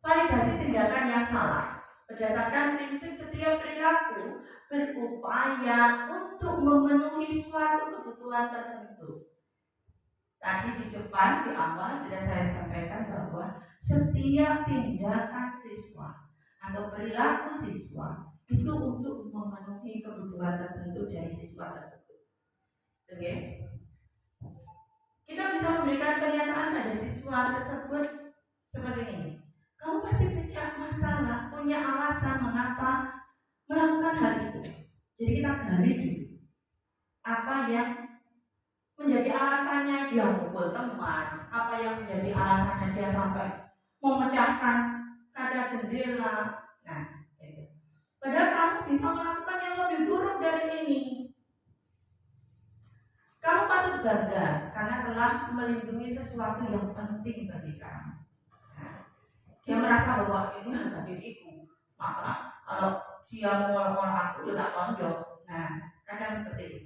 Validasi tindakan yang salah. Berdasarkan prinsip setiap perilaku berupaya untuk memenuhi suatu kebutuhan tertentu. Tadi di depan di awal sudah saya sampaikan bahwa setiap tindakan siswa atau perilaku siswa itu untuk memenuhi kebutuhan tertentu dari siswa tersebut. Oke? Kita bisa memberikan pernyataan pada siswa tersebut seperti ini. Kamu pasti punya masalah, punya alasan mengapa melakukan hal itu. Jadi kita gali dulu apa yang menjadi alasannya dia mukul teman, apa yang menjadi alasannya dia sampai memecahkan kaca jendela. Nah, gitu. Padahal kamu bisa melakukan yang lebih buruk dari ini. Kamu patut bangga karena telah melindungi sesuatu yang penting bagi kamu. Nah, dia merasa bahwa ini harga diriku, maka kalau dia mau aku, ya tak tonjok. Nah, kadang seperti itu.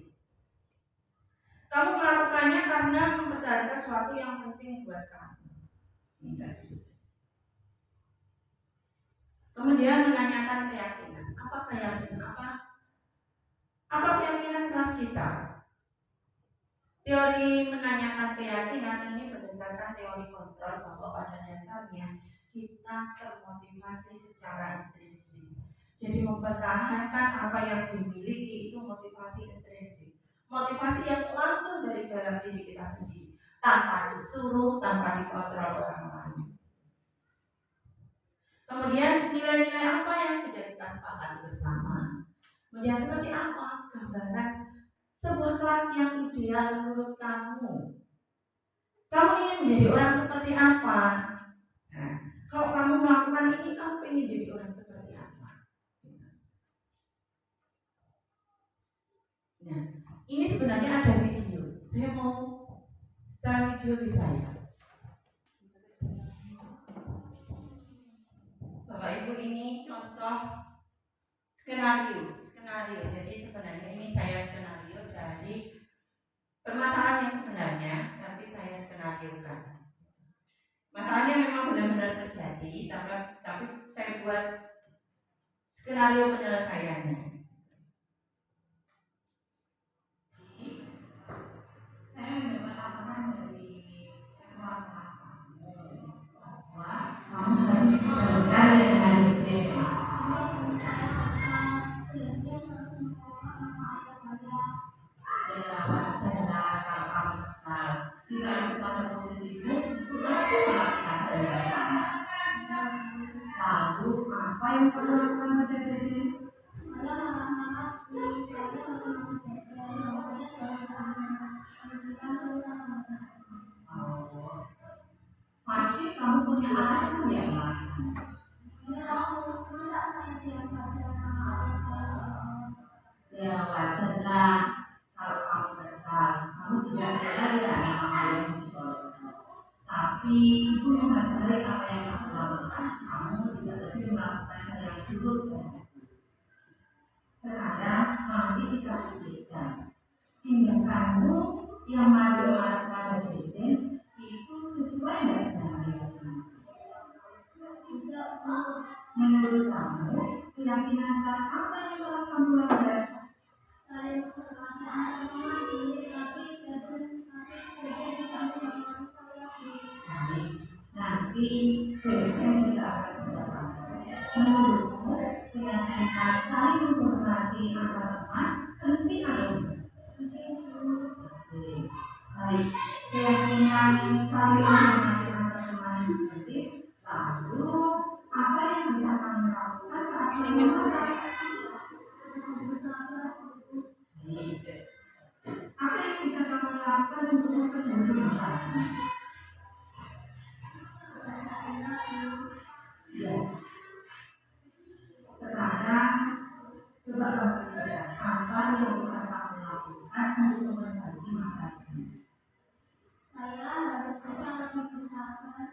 Kamu melakukannya karena mempertahankan sesuatu yang penting buat kamu. Kemudian menanyakan keyakinan. Apa keyakinan? Apa keyakinan kelas kita? Teori menanyakan keyakinan ini berdasarkan teori kontrol bahwa pada dasarnya kita termotivasi secara intrinsik. Jadi mempertahankan apa yang dimiliki itu motivasi intrinsik. Motivasi yang langsung dari dalam diri kita sendiri, tanpa disuruh, tanpa dikontrol orang lain. Kemudian nilai-nilai apa yang sudah kita sepakati bersama. Kemudian seperti apa gambaran sebuah kelas yang ideal menurut kamu. Kamu ingin menjadi orang seperti apa? Nah, kalau kamu melakukan ini, kamu ingin jadi orang seperti apa? Nah, ini sebenarnya ada video. Saya mau start video di saya. Bapak Ibu, ini contoh skenario. Jadi sebenarnya ini saya skenario dari permasalahan yang sebenarnya, tapi saya skenariokan. Masalahnya memang benar-benar terjadi, tapi saya buat skenario penyelesaiannya. Saya mendapat laporan dari ketua kamu bahwa kamu harus berkali dengan tema. Lalu apa yang perlu dilakukan pada diri? ibu menghargai apa yang kamu lakukan, kamu tidak lebih melakukan hal yang buruk. Sekarang mari kita pikirkan, tindakanmu yang marah-marah pada Deden itu sesuai dengan ayatnya. Menurut kamu, keyakinan kelas apa yang telah kamu langgar? Nanti Deden juga akan menjawab. Menurutmu, keyakinan saling menghormati antar teman penting atau tidak? Baik, keyakinan saling menghormati antar teman penting. Lalu, apa yang bisa kamu lakukan saat bermasalah? Apa yang bisa kamu lakukan untuk memperbaiki masalahnya? Ya. Sekarang coba kamu pikirkan apa yang bisa kamu lakukan untuk memperbaiki masalahnya. Saya harus bisa lebih bersabar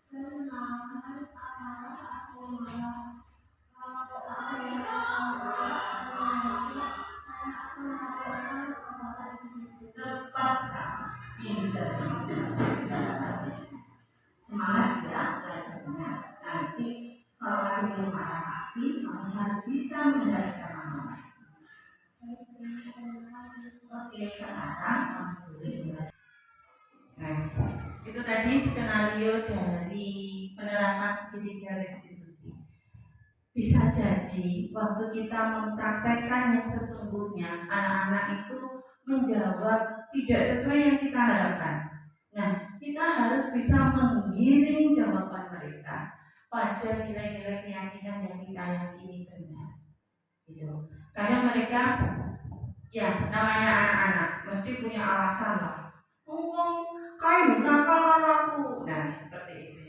dan menahan amarah saat saya marah. Kalau aku yang lepaskan pinter. Semangat ya belajarnya. Nanti kalau ada yang marah hati, kamu harus bisa mengendalikan amarah. Oke, sekarang kamu boleh belajar. Nah, itu tadi skenario dari penerapan segitiga restitusi. Bisa jadi waktu kita mempraktekkan yang sesungguhnya, anak-anak itu menjawab tidak sesuai yang kita harapkan. Nah, kita harus bisa menggiring jawaban mereka pada nilai-nilai keyakinan yang kita yakini benar. Gitu. Kadang mereka, ya namanya anak-anak, mesti punya alasan lah. Kayu nakal aku. Nah, seperti itu.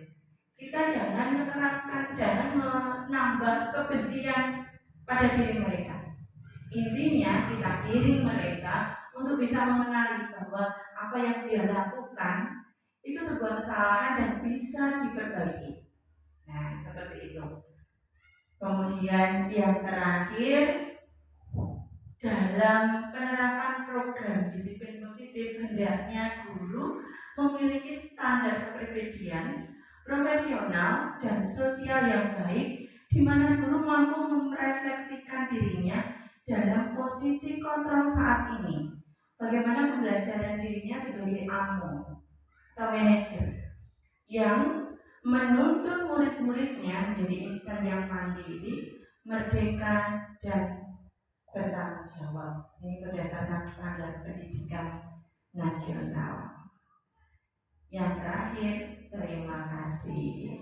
Kita jangan menerapkan, jangan menambah kebencian pada diri mereka. Intinya kita giring mereka untuk bisa mengenali bahwa apa yang dia lakukan itu sebuah kesalahan dan bisa diperbaiki. Nah, seperti itu. Kemudian yang terakhir, dalam penerapan program disiplin positif, hendaknya guru memiliki standar kepribadian profesional dan sosial yang baik, di mana guru mampu merefleksikan dirinya dalam posisi kontrol saat ini. Bagaimana pembelajaran dirinya sebagai AMO atau manajer yang menuntut murid-muridnya menjadi insan yang mandiri, merdeka, dan bertanggung jawab. Ini berdasarkan standar pendidikan nasional. Yang terakhir, terima kasih.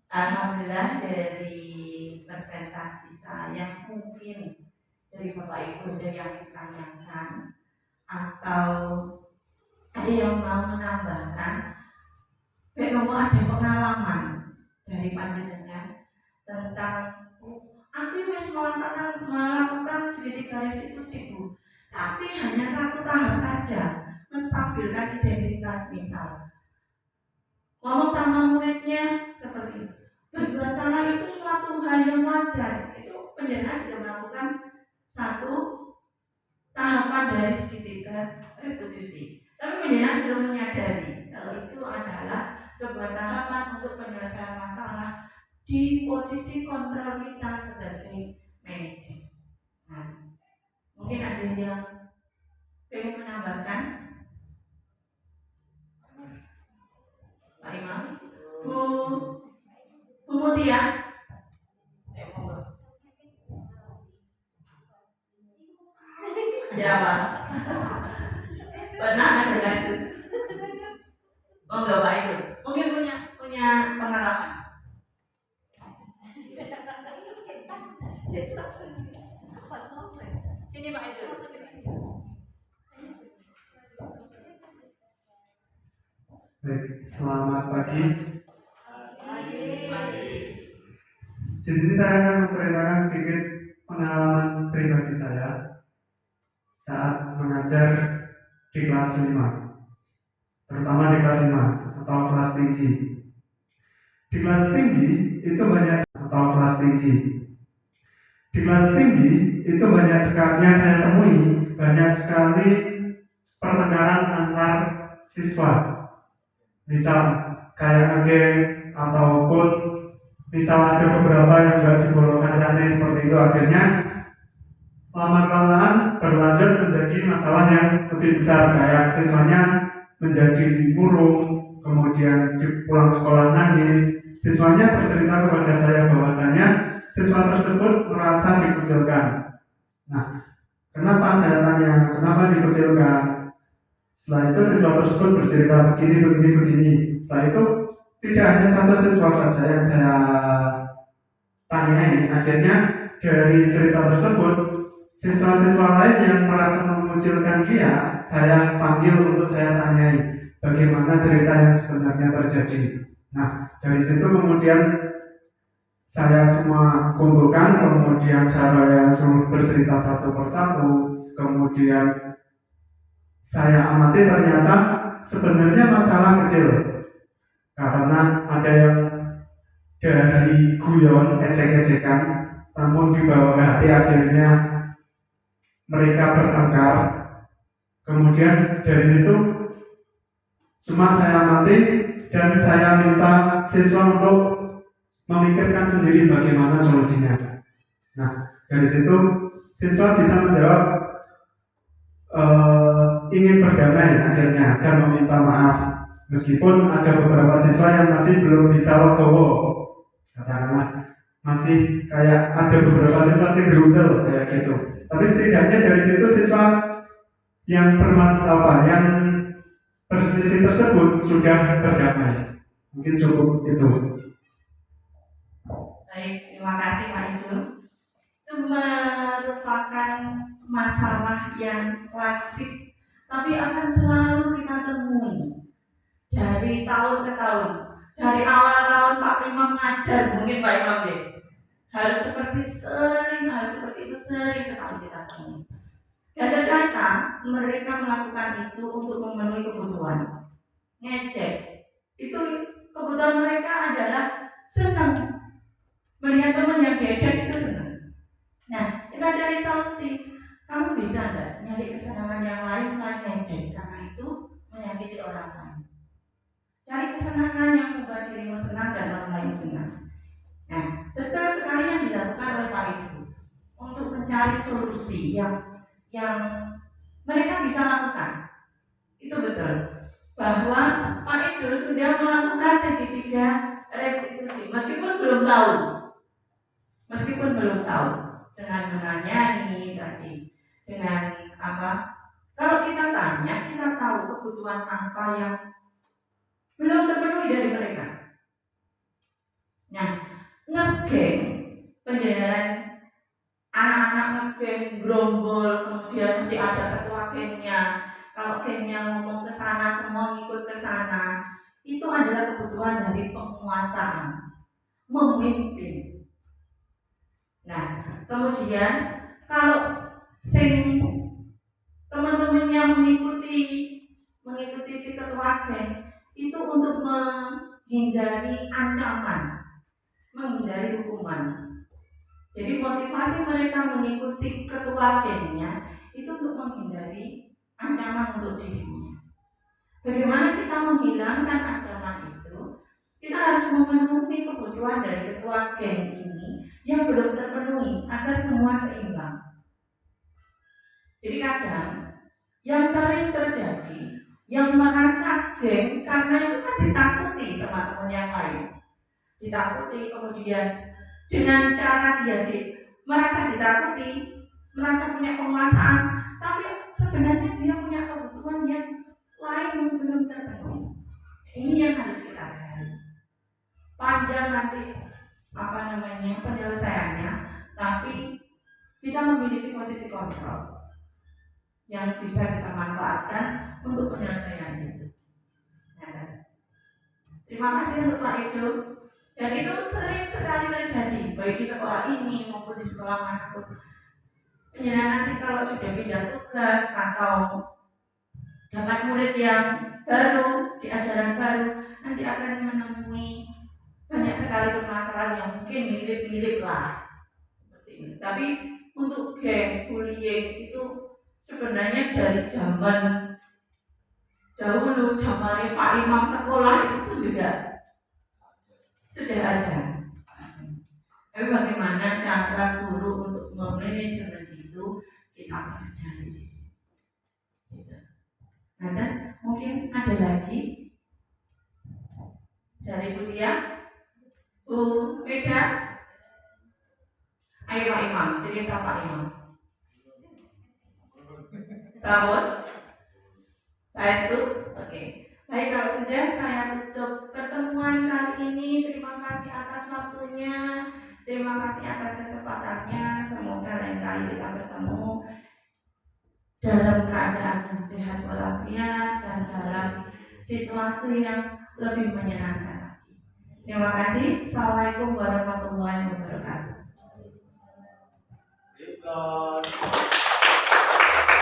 Alhamdulillah dari presentasi saya mungkin dari Bapak Ibu ada yang ditanyakan atau ada yang mau menambahkan. Mau ada pengalaman dari panjenengan tentang aku harus melakukan segitiga restitusi Bu, tapi hanya satu tahap saja, menstabilkan identitas. Misal ngomong sama muridnya seperti itu, berbuat salah itu suatu hal yang wajar. Itu penjenengan sudah melakukan satu tahapan dari segitiga restitusi, tapi penjenengan belum menyadari kalau itu adalah sebuah tahapan untuk penyelesaian masalah di posisi kontrol kita sebagai manajer. Nah, mungkin ada yang ingin menambahkan? Pak Imam, Bu Mutia, ya Pak. Pernah ada kasus? Enggak Pak Ibu, mungkin punya pengalaman. Sini Pak Ibu.
Baik, selamat pagi. Di sini saya akan menceritakan sedikit pengalaman pribadi saya saat mengajar di kelas 5. terutama di kelas 5 atau kelas tinggi. Di kelas tinggi itu banyak atau kelas tinggi. Di kelas tinggi itu banyak sekali yang saya temui, banyak sekali pertengkaran antar siswa. Misal kayak ngegeng ataupun misal ada beberapa yang juga digolongkan cantik seperti itu, akhirnya lama-kelamaan berlanjut menjadi masalah yang lebih besar, kayak siswanya menjadi murung, kemudian di pulang sekolah nangis. Siswanya bercerita kepada saya bahwasanya siswa tersebut merasa dikucilkan. Nah, kenapa saya tanya, kenapa dikucilkan? Setelah itu siswa tersebut bercerita begini. Setelah itu tidak hanya satu siswa saja yang saya tanyai. Akhirnya dari cerita tersebut, siswa-siswa lain yang merasa mengucilkan dia, saya panggil untuk saya tanyai bagaimana cerita yang sebenarnya terjadi. Nah, dari situ kemudian saya semua kumpulkan, kemudian saya langsung bercerita satu persatu, kemudian saya amati ternyata sebenarnya masalah kecil, karena ada yang dari guyon, ejek-ejekan, namun di bawah hati akhirnya mereka bertengkar. Kemudian dari situ cuma saya amati dan saya minta siswa untuk memikirkan sendiri bagaimana solusinya. Nah, dari situ siswa bisa menjawab ingin berdamai akhirnya dan meminta maaf, meskipun ada beberapa siswa yang masih belum bisa legowo, katakanlah masih kayak ada beberapa siswa yang gerundel kayak gitu. Tapi setidaknya dari situ siswa yang bermasalah, yang berselisih tersebut sudah berdamai. Mungkin cukup itu.
Baik, terima kasih Pak Ibu. Itu merupakan masalah yang klasik, tapi akan selalu kita temui dari tahun ke tahun. Dari awal tahun Pak Imam ngajar, mungkin Pak Imam deh, hal seperti itu sering sekali kita temui. Kadang-kadang mereka melakukan itu untuk memenuhi kebutuhan. Ngecek, itu kebutuhan mereka adalah senang. Melihat teman yang diajak itu senang. Nah, kita cari solusi. Kamu bisa nggak nyari kesenangan yang lain selain ngecek? Karena itu menyakiti orang lain. Cari kesenangan yang membuat dirimu senang dan orang lain senang. Nah, betul sekali yang dilakukan oleh Pak Ibu untuk mencari solusi yang mereka bisa lakukan. Itu betul bahwa Pak Ibu sudah melakukan segitiga restitusi meskipun belum tahu dengan menanyai tadi, dengan apa, kalau kita tanya kita tahu kebutuhan apa yang belum terpenuhi dari mereka. Nah, ngegeng, penjelasan anak-anak ngegeng, gerombol, kemudian nanti ada ketua gengnya. Kalau gengnya ngomong ke sana, semua ngikut ke sana. Itu adalah kebutuhan dari penguasaan, memimpin. Nah, kemudian kalau teman-temannya mengikuti si ketua geng itu untuk menghindari ancaman, menghindari hukuman. Jadi motivasi mereka mengikuti ketua gengnya itu untuk menghindari ancaman untuk dirinya. Bagaimana kita menghilangkan ancaman itu? Kita harus memenuhi kebutuhan dari ketua geng ini yang belum terpenuhi agar semua seimbang. Jadi kadang yang sering terjadi, yang merasa geng karena itu kan ditakuti sama teman yang lain, ditakuti, kemudian dengan cara dia merasa ditakuti, merasa punya penguasaan, tapi sebenarnya dia punya kebutuhan yang lain yang belum terpenuhi. Ini yang harus kita gali. Panjang nanti penyelesaiannya, tapi kita memiliki posisi kontrol yang bisa kita manfaatkan untuk penyelesaian itu. Nah, terima kasih untuk Pak Edo. Dan itu sering sekali terjadi, baik di sekolah ini maupun di sekolah manapun. Nanti kalau sudah pindah tugas atau dapat murid yang baru, di ajaran baru, nanti akan menemui banyak sekali permasalahan yang mungkin mirip-mirip lah seperti ini. Tapi untuk geng bullying itu sebenarnya dari zaman dahulu, zaman Pak Imam sekolah itu pun juga sudah ada. Tapi bagaimana cara guru untuk memanajemen itu kita pelajari di sini. Gitu. Nah, dan mungkin ada lagi dari Bu Tia, Bu Mega, ayo Pak Imam, cerita Pak Imam. Tahun saya itu, oke. Baik, kalau sudah saya tutup pertemuan kali ini. Terima kasih atas waktunya, terima kasih atas kesempatannya. Semoga lain kali kita bertemu dalam keadaan yang sehat walafiat dan dalam situasi yang lebih menyenangkan lagi. Terima kasih. Assalamualaikum warahmatullahi wabarakatuh.